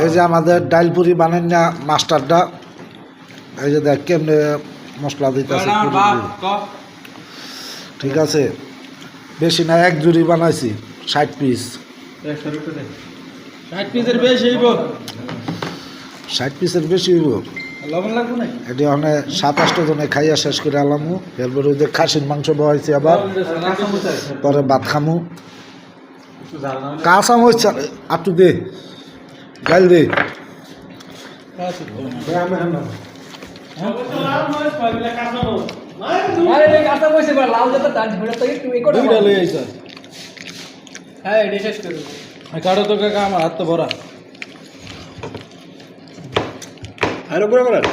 এই যে আমাদের ডাইল পুরি বানান না মাস্টারটা, এই যে দেখ কেমনে মশলা দিতেছে। ঠিক আছে, বেশি না, এক জুড়ি বানাইছি 60 পিস। 60 পিসের বেশি হইব, 60 পিসের বেশি হইব। লবণ লাগবে না এটি অনেক 7-8টা জনে খাইয়া শেষ করে আলামু। এরপরে ওই যে খাসির মাংস বহাইছি, আবার পরে ভাত খামু। কাঁচা মরিচ আটু দে, গাইল দে। কারো তো কাকা আমার হাত তো ভরা। আরো করে বলেন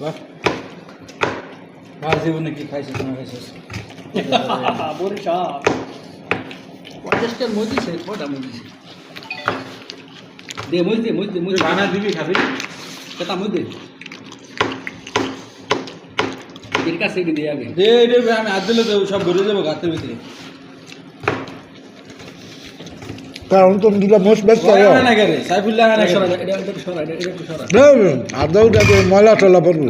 বাহ, জীবনে কি খাইছিস না খাইছিস? বানা দিবি খাবি আমি হাত দিলে তো সব ঘুরে যাবো গাছের ভিতরে। কারণ তো দিলা মোষ বেশ সাইফুল্লাহ আদৌ ময়লা টলা পড়বো।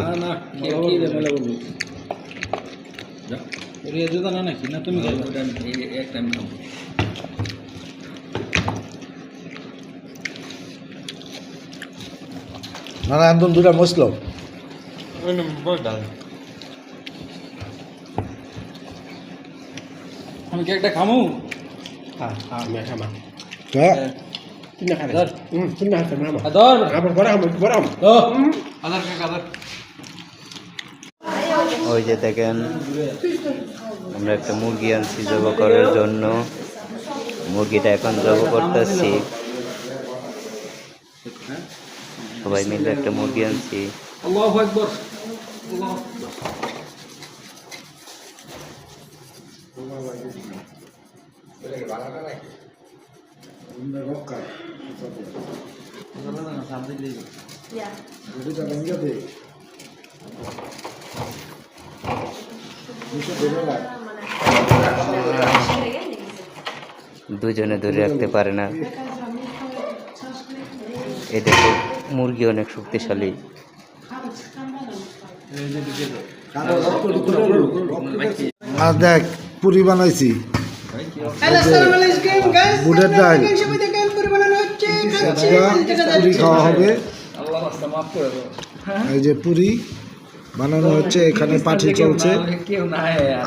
নাকি না তুমি না একদম দুটা মশলো। আমি কি একটা খামু? হ্যাঁ ওই যে দেখেন আমরা একটা মুরগি আনছি জবাই করার জন্য। মুরগিটা এখন জবাই করতেছি, সবাই মিলে একটা মুরগি আনছি। আল্লাহু আকবার। দুজনে ধরে রাখতে পারে না। এই দেখো মুরগি অনেক শক্তিশালী। আর দেখ পুরি বানাইছি, বুটের ডাল, পুরি খাওয়া হবে। এই যে পুরি বানানো হচ্ছে, এখানে পাঠি চলছে।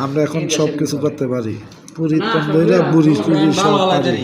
আমরা এখন সব কিছু করতে পারি, পুরি তন্দুরি বুড়ি চুরি সব পারি।